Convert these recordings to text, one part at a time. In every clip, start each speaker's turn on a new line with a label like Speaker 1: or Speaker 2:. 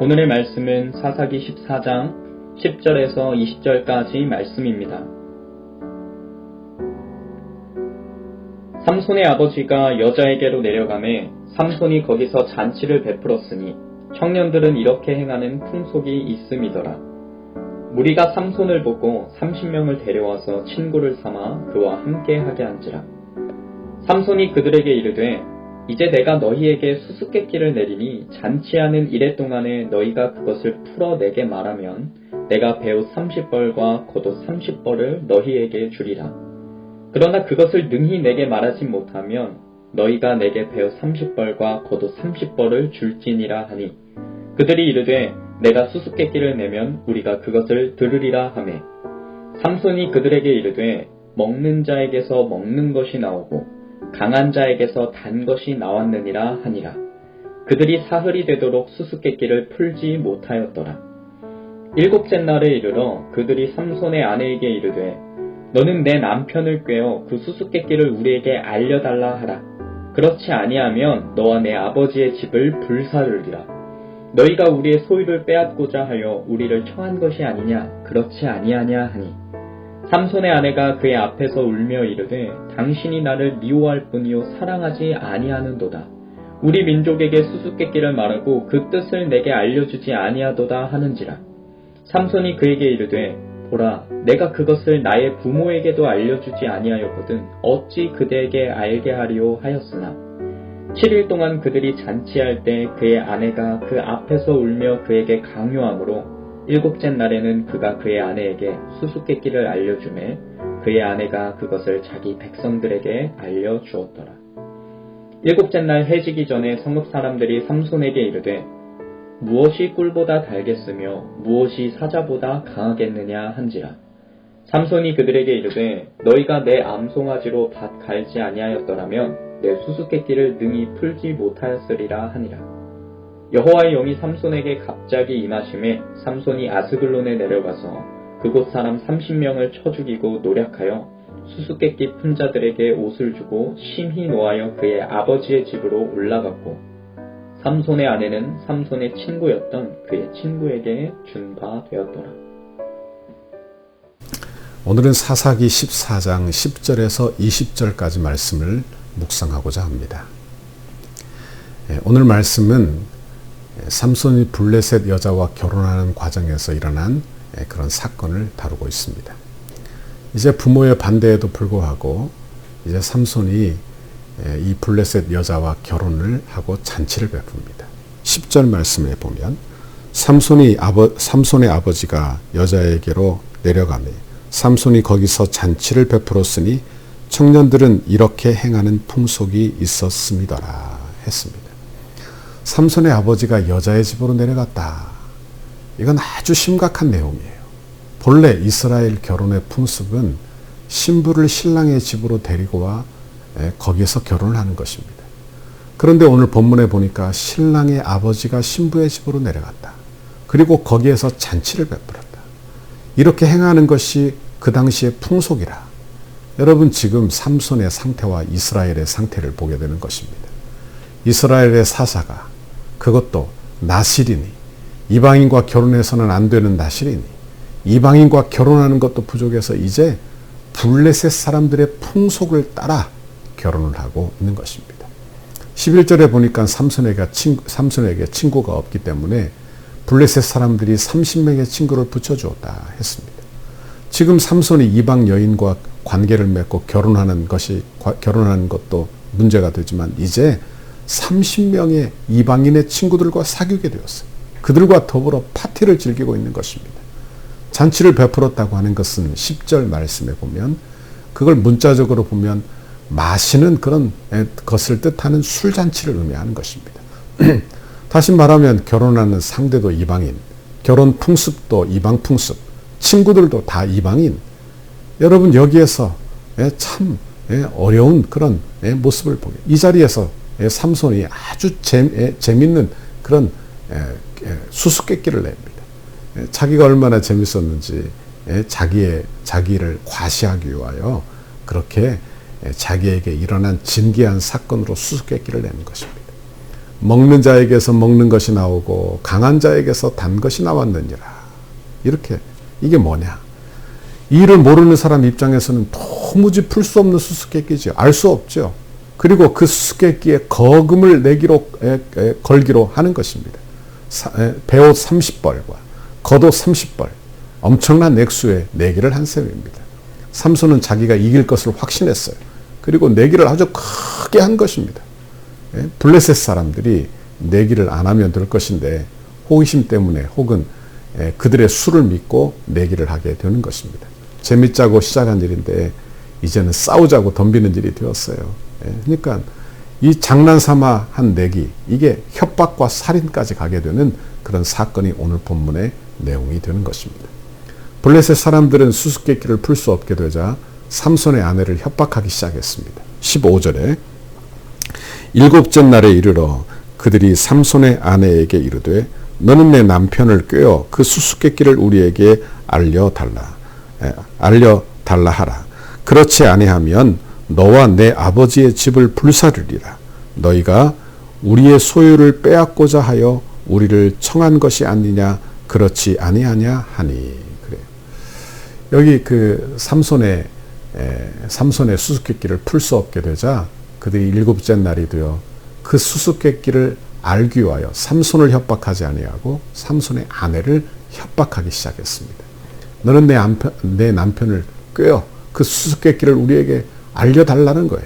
Speaker 1: 오늘의 말씀은 사사기 14장 10절에서 20절까지 말씀입니다. 삼손의 아버지가 여자에게로 내려가매 삼손이 거기서 잔치를 베풀었으니 청년들은 이렇게 행하는 풍속이 있음이더라. 무리가 삼손을 보고 30명을 데려와서 친구를 삼아 그와 함께 하게 한지라. 삼손이 그들에게 이르되 이제 내가 너희에게 수수께끼를 내리니 잔치하는 이래 동안에 너희가 그것을 풀어 내게 말하면 내가 배옷 30벌과 겉옷 30벌을 너희에게 주리라. 그러나 그것을 능히 내게 말하지 못하면 너희가 내게 배옷 30벌과 겉옷 30벌을 줄지니라 하니 그들이 이르되 내가 수수께끼를 내면 우리가 그것을 들으리라 하매 삼손이 그들에게 이르되 먹는 자에게서 먹는 것이 나오고 강한 자에게서 단 것이 나왔느니라 하니라. 그들이 사흘이 되도록 수수께끼를 풀지 못하였더라. 일곱째 날에 이르러 그들이 삼손의 아내에게 이르되 너는 내 남편을 꾀어 그 수수께끼를 우리에게 알려달라 하라. 그렇지 아니하면 너와 내 아버지의 집을 불사르리라. 너희가 우리의 소유를 빼앗고자 하여 우리를 청한 것이 아니냐 그렇지 아니하냐 하니 삼손의 아내가 그의 앞에서 울며 이르되 당신이 나를 미워할 뿐이요 사랑하지 아니하는도다. 우리 민족에게 수수께끼를 말하고 그 뜻을 내게 알려주지 아니하도다 하는지라. 삼손이 그에게 이르되 보라 내가 그것을 나의 부모에게도 알려주지 아니하였거든 어찌 그대에게 알게 하리오 하였으나 7일 동안 그들이 잔치할 때 그의 아내가 그 앞에서 울며 그에게 강요하므로 일곱째 날에는 그가 그의 아내에게 수수께끼를 알려주매 그의 아내가 그것을 자기 백성들에게 알려주었더라. 일곱째 날 해지기 전에 성읍 사람들이 삼손에게 이르되 무엇이 꿀보다 달겠으며 무엇이 사자보다 강하겠느냐 한지라. 삼손이 그들에게 이르되 너희가 내 암송아지로 밭 갈지 아니하였더라면 내 수수께끼를 능히 풀지 못하였으리라 하니라. 여호와의 영이 삼손에게 갑자기 임하심에 삼손이 아스글론에 내려가서 그곳 사람 30명을 쳐 죽이고 노략하여 수수께끼 푼 자들에게 옷을 주고 심히 노하여 그의 아버지의 집으로 올라갔고 삼손의 아내는 삼손의 친구였던 그의 친구에게 준 바 되었더라.
Speaker 2: 오늘은 사사기 14장 10절에서 20절까지 말씀을 묵상하고자 합니다. 오늘 말씀은 삼손이 블레셋 여자와 결혼하는 과정에서 일어난 그런 사건을 다루고 있습니다. 이제 부모의 반대에도 불구하고 이제 삼손이 이 블레셋 여자와 결혼을 하고 잔치를 베풉니다. 10절 말씀에 보면 삼손의 아버지가 여자에게로 내려가매 삼손이 거기서 잔치를 베풀었으니 청년들은 이렇게 행하는 풍속이 있었음이더라 했습니다. 삼손의 아버지가 여자의 집으로 내려갔다. 이건 아주 심각한 내용이에요. 본래 이스라엘 결혼의 풍습은 신부를 신랑의 집으로 데리고 와 거기에서 결혼을 하는 것입니다. 그런데 오늘 본문에 보니까 신랑의 아버지가 신부의 집으로 내려갔다. 그리고 거기에서 잔치를 베풀었다. 이렇게 행하는 것이 그 당시의 풍속이라. 여러분 지금 삼손의 상태와 이스라엘의 상태를 보게 되는 것입니다. 이스라엘의 사사가 그것도 나실이니 이방인과 결혼해서는 안 되는 나실이니 이방인과 결혼하는 것도 부족해서 이제 블레셋 사람들의 풍속을 따라 결혼을 하고 있는 것입니다. 11절에 보니까 삼손에게 친구가 없기 때문에 블레셋 사람들이 30명의 친구를 붙여주었다 했습니다. 지금 삼손이 이방 여인과 관계를 맺고 결혼하는 것도 문제가 되지만 이제 30명의 이방인의 친구들과 사귀게 되었어요. 그들과 더불어 파티를 즐기고 있는 것입니다. 잔치를 베풀었다고 하는 것은 10절 말씀에 보면 그걸 문자적으로 보면 마시는 그런 것을 뜻하는 술잔치를 의미하는 것입니다. 다시 말하면 결혼하는 상대도 이방인, 결혼 풍습도 이방 풍습, 친구들도 다 이방인. 여러분 여기에서 참 어려운 그런 모습을 보게. 이 자리에서 삼손이 아주 재밌는 그런 수수께끼를 냅니다. 자기가 얼마나 재밌었는지 자기를 과시하기 위하여 그렇게 자기에게 일어난 진기한 사건으로 수수께끼를 내는 것입니다. 먹는 자에게서 먹는 것이 나오고 강한 자에게서 단 것이 나왔느니라. 이렇게 이게 뭐냐? 이를 모르는 사람 입장에서는 도무지 풀 수 없는 수수께끼죠. 알 수 없죠. 그리고 그 수수께끼에 거금을 내기로 걸기로 하는 것입니다. 배옷 30벌과 겉옷 30벌 엄청난 액수의 내기를 한 셈입니다. 삼손은 자기가 이길 것을 확신했어요. 그리고 내기를 아주 크게 한 것입니다. 블레셋 사람들이 내기를 안 하면 될 것인데 호기심 때문에 혹은 그들의 수를 믿고 내기를 하게 되는 것입니다. 재밌자고 시작한 일인데 이제는 싸우자고 덤비는 일이 되었어요. 그러니까 이 장난삼아 한 내기, 이게 협박과 살인까지 가게 되는 그런 사건이 오늘 본문의 내용이 되는 것입니다. 블레셋 사람들은 수수께끼를 풀 수 없게 되자 삼손의 아내를 협박하기 시작했습니다. 15절에 일곱째 날에 이르러 그들이 삼손의 아내에게 이르되 너는 내 남편을 꾀어 그 수수께끼를 우리에게 알려달라 하라. 그렇지 아니하면 너와 내 아버지의 집을 불사르리라. 너희가 우리의 소유를 빼앗고자 하여 우리를 청한 것이 아니냐 그렇지 아니하냐 하니. 그래요. 여기 그 삼손의 수수께끼를 풀 수 없게 되자 그들이 일곱째 날이 되어 그 수수께끼를 알기 위하여 삼손을 협박하지 아니하고 삼손의 아내를 협박하기 시작했습니다. 너는 내 남편을 꾀어 그 수수께끼를 우리에게 알려달라는 거예요.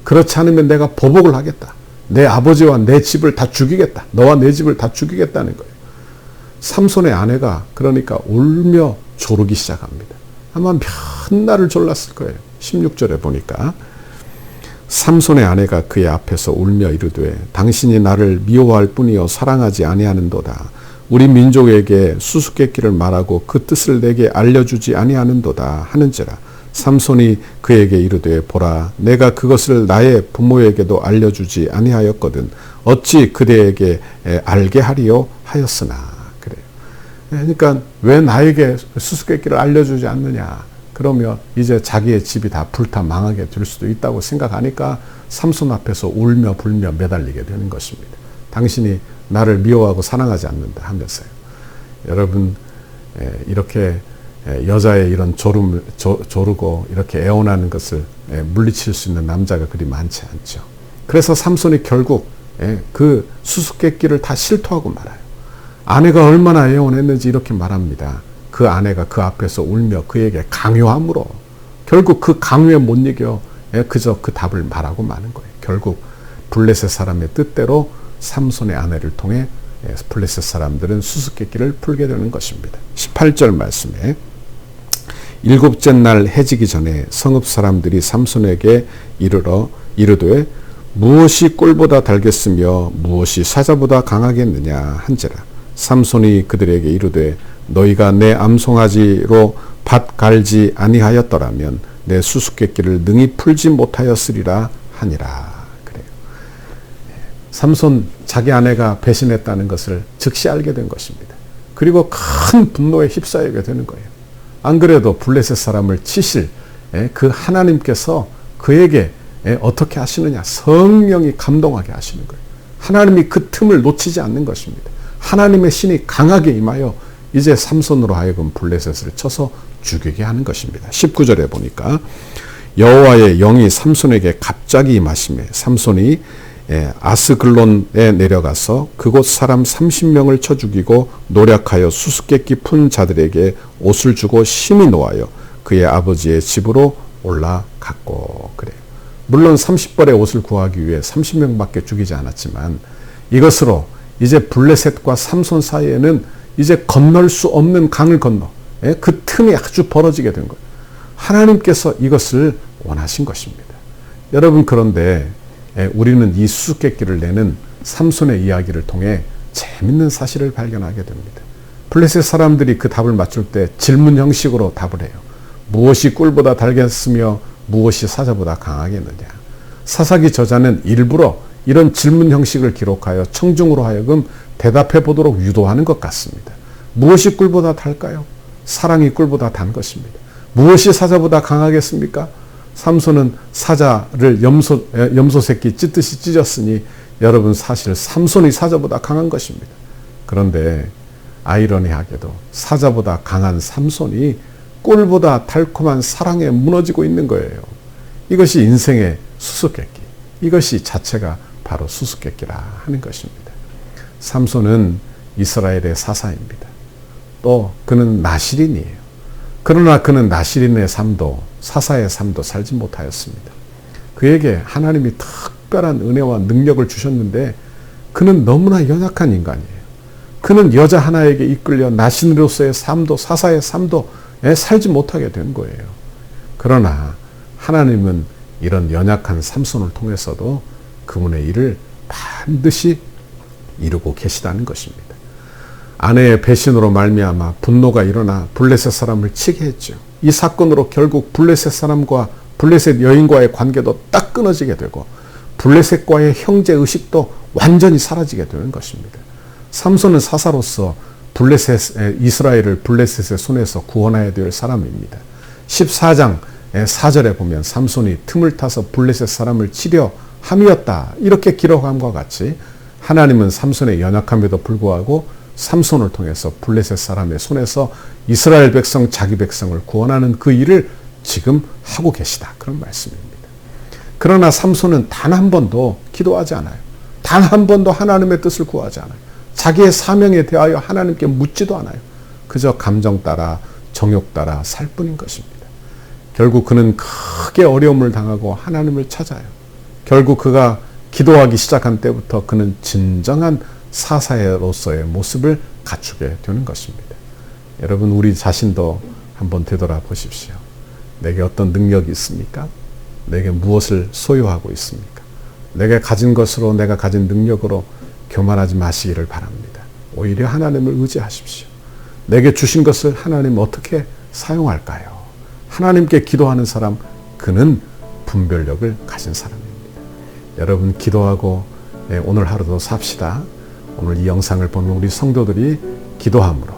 Speaker 2: 그렇지 않으면 내가 보복을 하겠다. 내 아버지와 내 집을 다 죽이겠다. 너와 내 집을 다 죽이겠다는 거예요. 삼손의 아내가 그러니까 울며 조르기 시작합니다. 아마 몇 날을 졸랐을 거예요. 16절에 보니까 삼손의 아내가 그의 앞에서 울며 이르되 당신이 나를 미워할 뿐이요 사랑하지 아니하는도다. 우리 민족에게 수수께끼를 말하고 그 뜻을 내게 알려주지 아니하는도다 하는지라. 삼손이 그에게 이르되 보라 내가 그것을 나의 부모에게도 알려주지 아니하였거든 어찌 그대에게 알게 하리요 하였으나. 그래요. 그러니까 왜 나에게 수수께끼를 알려주지 않느냐. 그러면 이제 자기의 집이 다 불타 망하게 될 수도 있다고 생각하니까 삼손 앞에서 울며 불며 매달리게 되는 것입니다. 당신이 나를 미워하고 사랑하지 않는다 하면서요. 여러분 이렇게 여자의 이런 조르고 이렇게 애원하는 것을 물리칠 수 있는 남자가 그리 많지 않죠. 그래서 삼손이 결국 그 수수께끼를 다 실토하고 말아요. 아내가 얼마나 애원했는지 이렇게 말합니다. 그 아내가 그 앞에서 울며 그에게 강요함으로 결국 그 강요에 못 이겨 그저 그 답을 말하고 마는 거예요. 결국 블레셋 사람의 뜻대로 삼손의 아내를 통해 블레셋 사람들은 수수께끼를 풀게 되는 것입니다. 18절 말씀에 일곱째 날 해지기 전에 성읍 사람들이 삼손에게 이르되 무엇이 꿀보다 달겠으며 무엇이 사자보다 강하겠느냐 한지라. 삼손이 그들에게 이르되 너희가 내 암송아지로 밭 갈지 아니하였더라면 내 수수께끼를 능히 풀지 못하였으리라 하니라. 그래요. 삼손 자기 아내가 배신했다는 것을 즉시 알게 된 것입니다. 그리고 큰 분노에 휩싸이게 되는 거예요. 안 그래도 블레셋 사람을 치실 그 하나님께서 그에게 어떻게 하시느냐. 성령이 감동하게 하시는 거예요. 하나님이 그 틈을 놓치지 않는 것입니다. 하나님의 신이 강하게 임하여 이제 삼손으로 하여금 블레셋을 쳐서 죽이게 하는 것입니다. 19절에 보니까 여호와의 영이 삼손에게 갑자기 임하시매 삼손이 아스글론에 내려가서 그곳 사람 30명을 쳐 죽이고 노략하여 수수께끼 푼 자들에게 옷을 주고 심히 노하여 그의 아버지의 집으로 올라갔고. 그래요. 물론 30벌의 옷을 구하기 위해 30명밖에 죽이지 않았지만 이것으로 이제 블레셋과 삼손 사이에는 이제 건널 수 없는 강을 건너 그 틈이 아주 벌어지게 된 거예요. 하나님께서 이것을 원하신 것입니다. 여러분 그런데 우리는 이 수수께끼를 내는 삼손의 이야기를 통해 재밌는 사실을 발견하게 됩니다. 블레셋 사람들이 그 답을 맞출 때 질문 형식으로 답을 해요. 무엇이 꿀보다 달겠으며 무엇이 사자보다 강하겠느냐. 사사기 저자는 일부러 이런 질문 형식을 기록하여 청중으로 하여금 대답해 보도록 유도하는 것 같습니다. 무엇이 꿀보다 달까요? 사랑이 꿀보다 단 것입니다. 무엇이 사자보다 강하겠습니까? 삼손은 사자를 염소 새끼 찢듯이 찢었으니 여러분 사실 삼손이 사자보다 강한 것입니다. 그런데 아이러니하게도 사자보다 강한 삼손이 꿀보다 달콤한 사랑에 무너지고 있는 거예요. 이것이 인생의 수수께끼, 이것이 자체가 바로 수수께끼라 하는 것입니다. 삼손은 이스라엘의 사사입니다. 또 그는 나실인이에요. 그러나 그는 나실인의 삶도 사사의 삶도 살지 못하였습니다. 그에게 하나님이 특별한 은혜와 능력을 주셨는데 그는 너무나 연약한 인간이에요. 그는 여자 하나에게 이끌려 나신으로서의 삶도 사사의 삶도 살지 못하게 된 거예요. 그러나 하나님은 이런 연약한 삼손을 통해서도 그분의 일을 반드시 이루고 계시다는 것입니다. 아내의 배신으로 말미암아 분노가 일어나 블레셋 사람을 치게 했죠. 이 사건으로 결국 블레셋 사람과 블레셋 여인과의 관계도 딱 끊어지게 되고 블레셋과의 형제 의식도 완전히 사라지게 되는 것입니다. 삼손은 사사로서 이스라엘을 블레셋의 손에서 구원해야 될 사람입니다. 14장 4절에 보면 삼손이 틈을 타서 블레셋 사람을 치려 함이었다 이렇게 기록함과 같이 하나님은 삼손의 연약함에도 불구하고 삼손을 통해서 블레셋 사람의 손에서 이스라엘 백성 자기 백성을 구원하는 그 일을 지금 하고 계시다 그런 말씀입니다. 그러나 삼손은 단 한 번도 기도하지 않아요. 단 한 번도 하나님의 뜻을 구하지 않아요. 자기의 사명에 대하여 하나님께 묻지도 않아요. 그저 감정 따라 정욕 따라 살 뿐인 것입니다. 결국 그는 크게 어려움을 당하고 하나님을 찾아요. 결국 그가 기도하기 시작한 때부터 그는 진정한 사사로서의 모습을 갖추게 되는 것입니다. 여러분 우리 자신도 한번 되돌아보십시오. 내게 어떤 능력이 있습니까? 내게 무엇을 소유하고 있습니까? 내가 가진 것으로 내가 가진 능력으로 교만하지 마시기를 바랍니다. 오히려 하나님을 의지하십시오. 내게 주신 것을 하나님 어떻게 사용할까요? 하나님께 기도하는 사람 그는 분별력을 가진 사람입니다. 여러분 기도하고 오늘 하루도 삽시다. 오늘 이 영상을 보는 우리 성도들이 기도함으로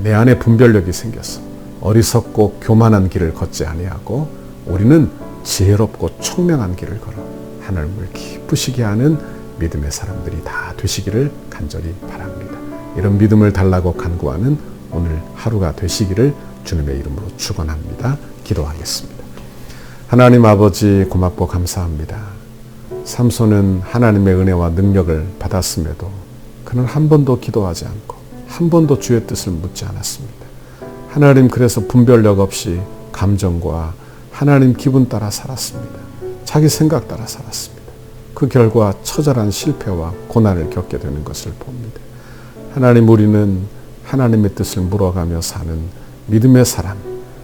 Speaker 2: 내 안에 분별력이 생겨서 어리석고 교만한 길을 걷지 아니하고 우리는 지혜롭고 총명한 길을 걸어 하나님을 기쁘시게 하는 믿음의 사람들이 다 되시기를 간절히 바랍니다. 이런 믿음을 달라고 간구하는 오늘 하루가 되시기를 주님의 이름으로 축원합니다. 기도하겠습니다. 하나님 아버지 고맙고 감사합니다. 삼손은 하나님의 은혜와 능력을 받았음에도 그는 한 번도 기도하지 않고 한 번도 주의 뜻을 묻지 않았습니다. 하나님 그래서 분별력 없이 감정과 하나님 기분 따라 살았습니다. 자기 생각 따라 살았습니다. 그 결과 처절한 실패와 고난을 겪게 되는 것을 봅니다. 하나님 우리는 하나님의 뜻을 물어가며 사는 믿음의 사람,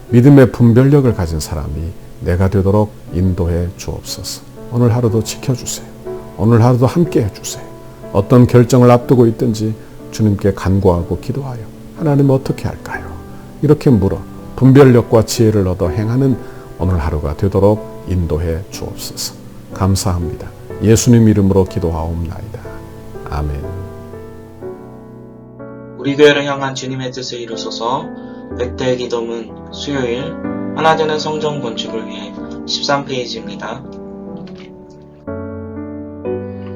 Speaker 2: 믿음의 분별력을 가진 사람이 내가 되도록 인도해 주옵소서. 오늘 하루도 지켜주세요. 오늘 하루도 함께 해주세요. 어떤 결정을 앞두고 있든지 주님께 간구하고 기도하여 하나님 어떻게 할까요? 이렇게 물어 분별력과 지혜를 얻어 행하는 오늘 하루가 되도록 인도해 주옵소서. 감사합니다. 예수님 이름으로 기도하옵나이다. 아멘.
Speaker 3: 우리 교회를 향한 주님의 뜻을 이루소서. 백대 기도문 수요일 하나되는 성전 건축을 위해 13페이지입니다.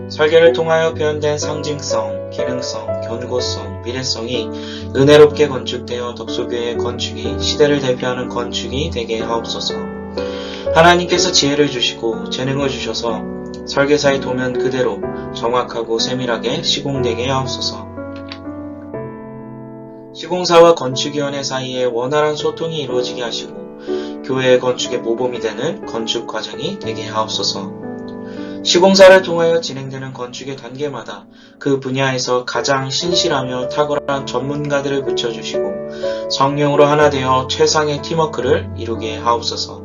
Speaker 3: 설계를 통하여 표현된 상징성, 기능성, 견고성, 미래성이 은혜롭게 건축되어 덕소교회의 건축이 시대를 대표하는 건축이 되게 하옵소서. 하나님께서 지혜를 주시고 재능을 주셔서 설계사의 도면 그대로 정확하고 세밀하게 시공되게 하옵소서. 시공사와 건축위원회 사이에 원활한 소통이 이루어지게 하시고 교회의 건축의 모범이 되는 건축 과정이 되게 하옵소서. 시공사를 통하여 진행되는 건축의 단계마다 그 분야에서 가장 신실하며 탁월한 전문가들을 붙여주시고 성령으로 하나 되어 최상의 팀워크를 이루게 하옵소서.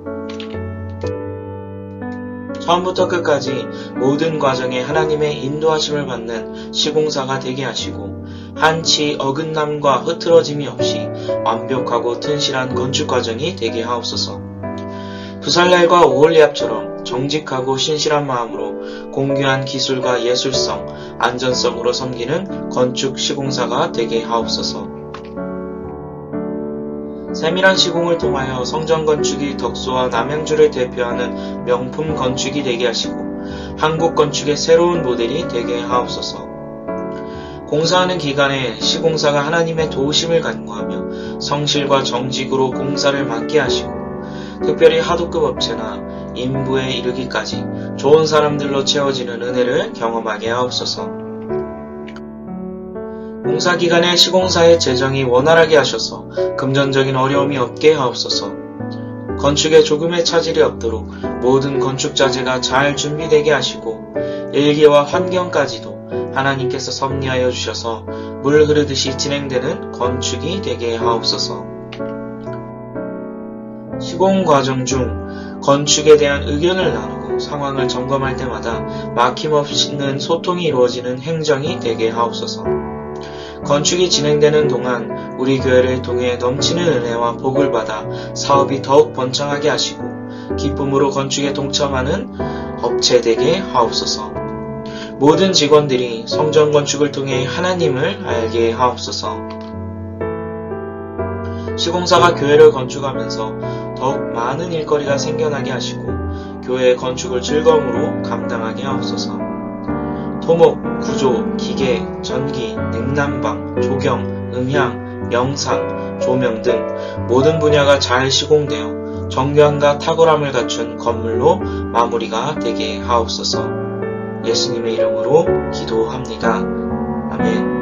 Speaker 3: 처음부터 끝까지 모든 과정에 하나님의 인도하심을 받는 시공사가 되게 하시고 한치 어긋남과 흐트러짐이 없이 완벽하고 튼실한 건축 과정이 되게 하옵소서. 부살렐과 오홀리압처럼 정직하고 신실한 마음으로 공유한 기술과 예술성, 안전성으로 섬기는 건축 시공사가 되게 하옵소서. 세밀한 시공을 통하여 성전 건축이 덕소와 남양주를 대표하는 명품 건축이 되게 하시고 한국 건축의 새로운 모델이 되게 하옵소서. 공사하는 기간에 시공사가 하나님의 도우심을 간구하며 성실과 정직으로 공사를 맡게 하시고 특별히 하도급 업체나 인부에 이르기까지 좋은 사람들로 채워지는 은혜를 경험하게 하옵소서. 공사 기간에 시공사의 재정이 원활하게 하셔서 금전적인 어려움이 없게 하옵소서. 건축에 조금의 차질이 없도록 모든 건축 자재가 잘 준비되게 하시고 일기와 환경까지도 하나님께서 섭리하여 주셔서 물 흐르듯이 진행되는 건축이 되게 하옵소서. 시공 과정 중 건축에 대한 의견을 나누고 상황을 점검할 때마다 막힘없는 소통이 이루어지는 행정이 되게 하옵소서. 건축이 진행되는 동안 우리 교회를 통해 넘치는 은혜와 복을 받아 사업이 더욱 번창하게 하시고 기쁨으로 건축에 동참하는 업체 되게 하옵소서. 모든 직원들이 성전 건축을 통해 하나님을 알게 하옵소서. 시공사가 교회를 건축하면서 더욱 많은 일거리가 생겨나게 하시고 교회의 건축을 즐거움으로 감당하게 하옵소서. 토목, 구조, 기계, 전기, 냉난방, 조경, 음향, 영상, 조명 등 모든 분야가 잘 시공되어 정교함과 탁월함을 갖춘 건물로 마무리가 되게 하옵소서. 예수님의 이름으로 기도합니다. 아멘.